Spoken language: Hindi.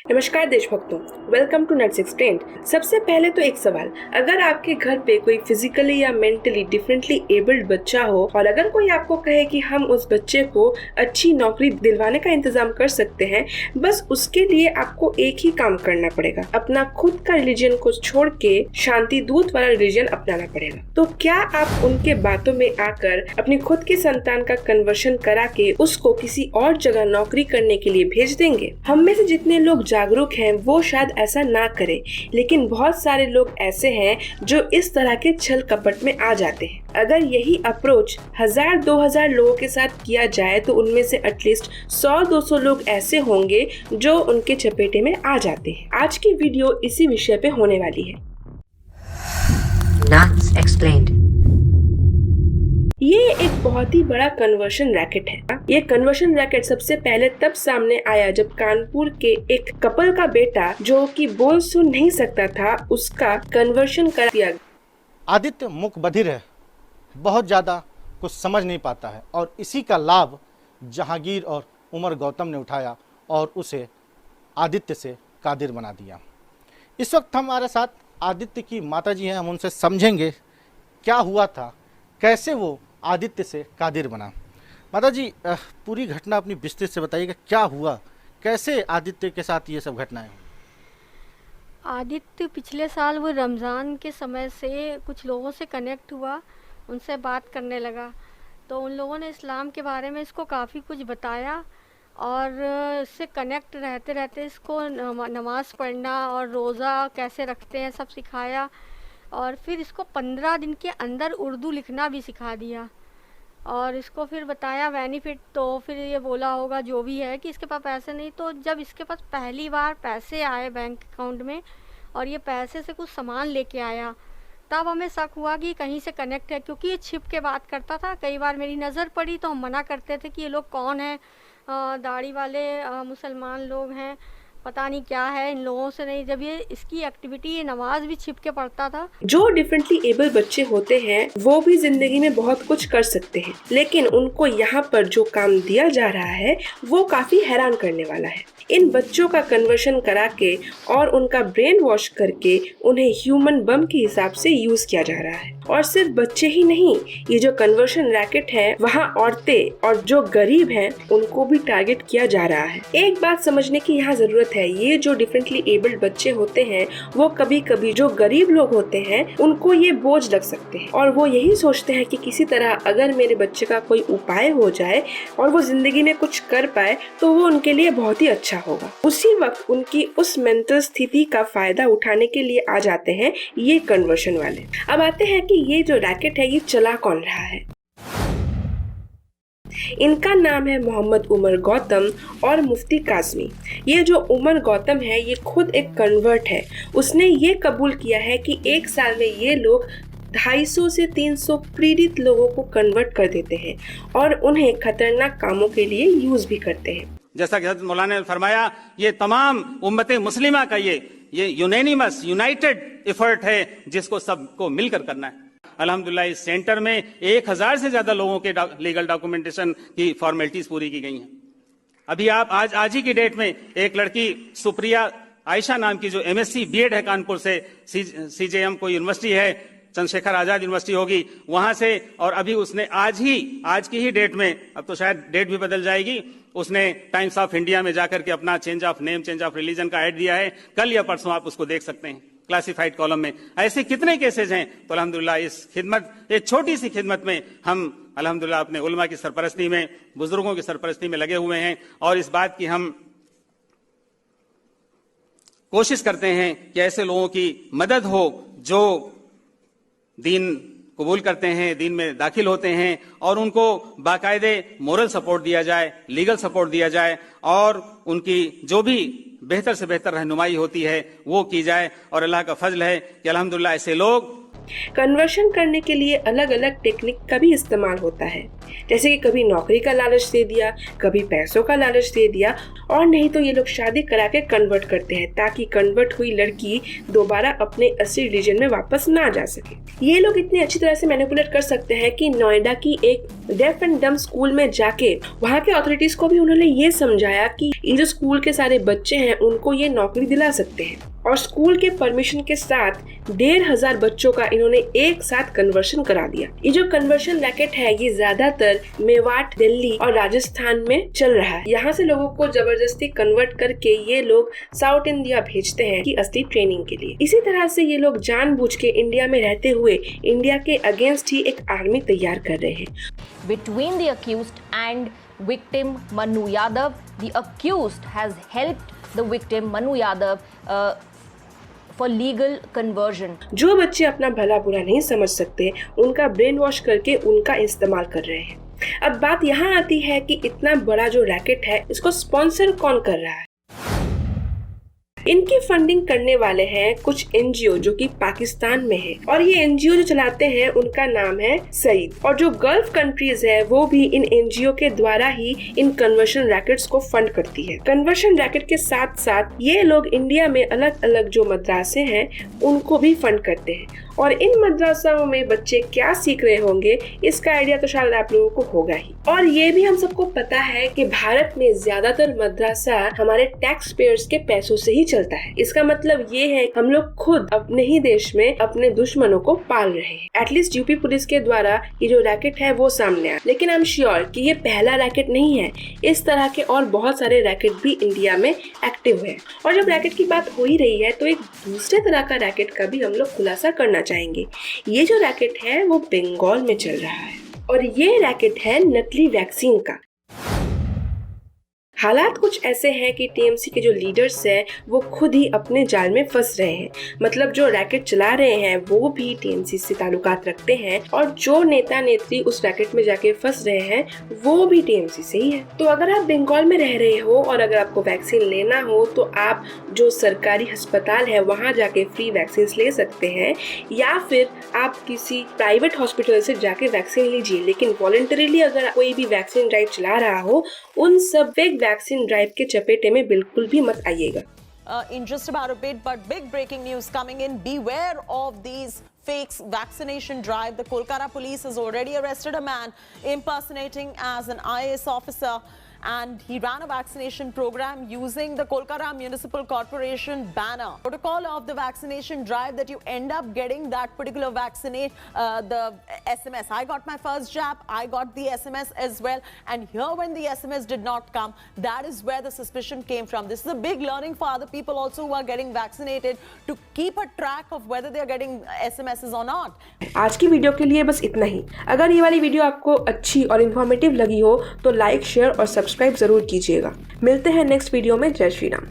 नमस्कार देशभक्तों, वेलकम टू नट्स एक्सप्लेन्ड। सबसे पहले तो एक सवाल, अगर आपके घर पे कोई फिजिकली या मेंटली डिफरेंटली एबल्ड बच्चा हो और अगर कोई आपको कहे कि हम उस बच्चे को अच्छी नौकरी दिलवाने का इंतजाम कर सकते हैं, बस उसके लिए आपको एक ही काम करना पड़ेगा, अपना खुद का रिलीजन को छोड़ के शांति दूत वाला रिलीजन अपनाना पड़ेगा। तो क्या आप उनके बातों में आकर अपनी खुद की संतान का कन्वर्शन करा के उसको किसी और जगह नौकरी करने के लिए भेज देंगे? हम में से जितने लोग जागरूक हैं वो शायद ऐसा ना करें, लेकिन बहुत सारे लोग ऐसे हैं जो इस तरह के छल कपट में आ जाते हैं। अगर यही अप्रोच 1000-2000 लोगों के साथ किया जाए तो उनमें से एटलीस्ट 100-200 लोग ऐसे होंगे जो उनके चपेटे में आ जाते हैं। आज की वीडियो इसी विषय पे होने वाली है। Nuts Explained। ये एक बहुत ही बड़ा कन्वर्शन रैकेट है। ये कन्वर्शन रैकेट सबसे पहले तब सामने आया जब कानपुर के एक कपल का बेटा जो कि बोल सुन नहीं सकता था, उसका कन्वर्शन कर दिया। आदित्य मूक बधिर है, बहुत ज़्यादा कुछ समझ नहीं पाता है और इसी का लाभ जहांगीर और उमर गौतम ने उठाया और उसे आदित्य से कादिर बना दिया। इस वक्त हमारे साथ आदित्य की माताजी हैं, हम उनसे समझेंगे क्या हुआ था, कैसे वो आदित्य से कादिर बना। माताजी, पूरी घटना अपनी विस्तृत से बताइएगा, क्या हुआ, कैसे आदित्य के साथ ये सब घटनाएं हुई? आदित्य पिछले साल वो रमज़ान के समय से कुछ लोगों से कनेक्ट हुआ, उनसे बात करने लगा, तो उन लोगों ने इस्लाम के बारे में इसको काफ़ी कुछ बताया और इससे कनेक्ट रहते रहते इसको नमाज़ पढ़ना और रोज़ा कैसे रखते हैं सब सिखाया और फिर इसको 15 दिन के अंदर उर्दू लिखना भी सिखा दिया और इसको फिर बताया बेनिफिट। तो फिर ये बोला होगा जो भी है कि इसके पास पैसे नहीं, तो जब इसके पास पहली बार पैसे आए बैंक अकाउंट में और ये पैसे से कुछ सामान लेके आया, तब हमें शक हुआ कि कहीं से कनेक्ट है, क्योंकि ये छिप के बात करता था। कई बार मेरी नज़र पड़ी तो हम मना करते थे कि ये लोग कौन हैं, दाढ़ी वाले मुसलमान लोग हैं, पता नहीं क्या है, इन लोगों से नहीं। जब ये इसकी एक्टिविटी, ये नमाज भी छिप के पढ़ता था। जो डिफरेंटली एबल बच्चे होते हैं वो भी जिंदगी में बहुत कुछ कर सकते हैं, लेकिन उनको यहाँ पर जो काम दिया जा रहा है वो काफी हैरान करने वाला है। इन बच्चों का कन्वर्शन करा के और उनका ब्रेन वॉश करके उन्हें ह्यूमन बम के हिसाब से यूज किया जा रहा है। और सिर्फ बच्चे ही नहीं, ये जो कन्वर्शन रैकेट है वहाँ औरतें और जो गरीब हैं उनको भी टारगेट किया जा रहा है। एक बात समझने की यहाँ जरूरत है, ये जो डिफरेंटली एबल्ड बच्चे होते हैं वो कभी कभी जो गरीब लोग होते हैं उनको ये बोझ लग सकते हैं और वो यही सोचते हैं कि किसी तरह अगर मेरे बच्चे का कोई उपाय हो जाए और वो जिंदगी में कुछ कर पाए तो वो उनके लिए बहुत ही अच्छा होगा। उसी वक्त उनकी उस मेंटल स्थिति का फायदा उठाने के लिए आ जाते हैं ये कन्वर्शन वाले। अब आते हैं कि ये जो रैकेट है ये चला कौन रहा है। इनका नाम है मोहम्मद उमर गौतम और मुफ्ती काज़मी। ये जो उमर गौतम है ये खुद एक कन्वर्ट है। उसने ये कबूल किया है कि एक साल में ये लोग 250 से 300 पीड़ित लोगों को कन्वर्ट कर देते हैं और उन्हें खतरनाक कामों के लिए यूज भी करते हैं। जैसा कि हज़रत मौलाना ने फरमाया, ये तमाम उम्मत मुस्लिमा का ये यूनैनिमस यूनाइटेड एफर्ट है जिसको सबको मिलकर करना है। अल्हम्दुलिल्लाह इस सेंटर में 1000 से ज्यादा लोगों के लीगल डॉक्यूमेंटेशन की फॉर्मेलिटीज पूरी की गई हैं। अभी आप आज ही की डेट में एक लड़की सुप्रिया आयशा नाम की जो एमएससी बीएड है कानपुर से, सीजेएम कोई यूनिवर्सिटी है, चंद्रशेखर आजाद यूनिवर्सिटी होगी वहां से, और अभी उसने आज की ही डेट में, अब तो शायद डेट भी बदल जाएगी, उसने टाइम्स ऑफ इंडिया में जाकर के अपना change of name, change of religion का ऐड दिया है। कल या परसों आप उसको देख सकते हैं क्लासिफाइड कॉलम में। ऐसे कितने केसेज हैं। तो अल्हम्दुलिल्लाह इस खिदमत, एक छोटी सी खिदमत में हम अल्हम्दुलिल्लाह अपने उलमा की सरपरस्ती में, बुजुर्गों की सरपरस्ती में लगे हुए हैं और इस बात की हम कोशिश करते हैं कि ऐसे लोगों की मदद हो जो दीन कबूल करते हैं, दीन में दाखिल होते हैं, और उनको बाकायदे मोरल सपोर्ट दिया जाए, लीगल सपोर्ट दिया जाए और उनकी जो भी बेहतर से बेहतर रहनुमाई होती है वो की जाए। और अल्लाह का फजल है कि अल्हम्दुलिल्लाह ऐसे लोग कन्वर्शन करने के लिए अलग अलग टेक्निक का भी इस्तेमाल होता है, जैसे कि कभी नौकरी का लालच दे दिया, कभी पैसों का लालच दे दिया, और नहीं तो ये लोग शादी करा के कन्वर्ट करते हैं ताकि कन्वर्ट हुई लड़की दोबारा अपने असली रिलीजन में वापस ना जा सके। ये लोग इतनी अच्छी तरह से मैनिपुलेट कर सकते हैं कि नोएडा की एक डेफ एंड डम स्कूल में जाके वहाँ के अथॉरिटीज को भी उन्होंने ये समझाया कि ये जो स्कूल के सारे बच्चे हैं उनको ये नौकरी दिला सकते हैं, और स्कूल के परमिशन के साथ 1500 बच्चों का इन्होंने एक साथ कन्वर्शन करा दिया। ये जो कन्वर्शन रैकेट है ये ज्यादातर मेवाट, दिल्ली और राजस्थान में चल रहा है। यहाँ से लोगों को जबरदस्ती कन्वर्ट करके ये लोग साउथ इंडिया भेजते हैं कि असली ट्रेनिंग के लिए। इसी तरह से ये लोग जानबूझ के इंडिया में रहते हुए इंडिया के अगेंस्ट ही एक आर्मी तैयार कर रहे हैं। Between the accused and victim Manu Yadav, the accused has helped the victim Manu Yadav for legal conversion. जो बच्चे अपना भला बुरा नहीं समझ सकते उनका ब्रेन वॉश करके उनका इस्तेमाल कर रहे हैं। अब बात यहाँ आती है कि इतना बड़ा जो रैकेट है इसको स्पॉन्सर कौन कर रहा है। इनकी फंडिंग करने वाले हैं कुछ एनजीओ जो कि पाकिस्तान में है, और ये एनजीओ जो चलाते हैं उनका नाम है सईद, और जो गल्फ कंट्रीज है वो भी इन एनजीओ के द्वारा ही इन कन्वर्शन रैकेट्स को फंड करती है। कन्वर्शन रैकेट के साथ साथ ये लोग इंडिया में अलग अलग जो मदरसे हैं उनको भी फंड करते हैं, और इन मदरसाओं में बच्चे क्या सीख रहे होंगे इसका आइडिया तो शायद आप लोगों को होगा ही। और ये भी हम सबको पता है कि भारत में ज्यादातर मदरसा हमारे टैक्स पेयर्स के पैसों से ही चलता है। इसका मतलब ये है हम लोग खुद अपने ही देश में अपने दुश्मनों को पाल रहे हैं। एटलीस्ट यूपी पुलिस के द्वारा ये जो रैकेट है वो सामने आया, लेकिन आई एम श्योर कि ये पहला रैकेट नहीं है। इस तरह के और बहुत सारे रैकेट भी इंडिया में एक्टिव है। और जब रैकेट की बात हो ही रही है तो एक दूसरे तरह का रैकेट का भी हम लोग खुलासा करना चाहेंगे। ये जो रैकेट है वो बंगाल में चल रहा है, और ये रैकेट है नकली वैक्सीन का। हालात कुछ ऐसे हैं कि टीएमसी के जो लीडर्स हैं वो खुद ही अपने जाल में फंस रहे हैं। मतलब जो रैकेट चला रहे हैं वो भी टीएमसी से ताल्लुकात रखते हैं, और जो नेता नेत्री उस रैकेट में जाके फंस रहे हैं वो भी टीएमसी से ही है। तो अगर आप बंगाल में रह रहे हो और अगर आपको वैक्सीन लेना हो तो आप जो सरकारी अस्पताल है वहाँ जाके फ्री वैक्सीन ले सकते हैं, या फिर आप किसी प्राइवेट हॉस्पिटल से जाके वैक्सीन लीजिए। लेकिन वॉलंटरीली अगर कोई भी वैक्सीन ड्राइव चला रहा हो उन सब वैक्सीन ड्राइव के चपेटे में बिल्कुल भी मत आइएगा। In just about a bit, but big breaking news coming in. Beware of these fake vaccination drive. The Kolkata police has already arrested a man impersonating as an IAS officer, and he ran a vaccination program using the Kolkata Municipal Corporation banner. Protocol of the vaccination drive that you end up getting that particular vaccinate, the SMS. I got my first jab, I got the SMS as well, and here when the SMS did not come, that is where the suspicion came from. This is a big learning for other people also who are getting vaccinated to keep a track of whether they are getting SMSs or not. आज की वीडियो के लिए बस इतना ही। अगर ये वाली वीडियो आपको अच्छी और इन्फॉर्मेटिव लगी हो तो लाइक, शेयर और सब्सक्राइब जरूर कीजिएगा। मिलते हैं नेक्स्ट वीडियो में। जय श्री राम।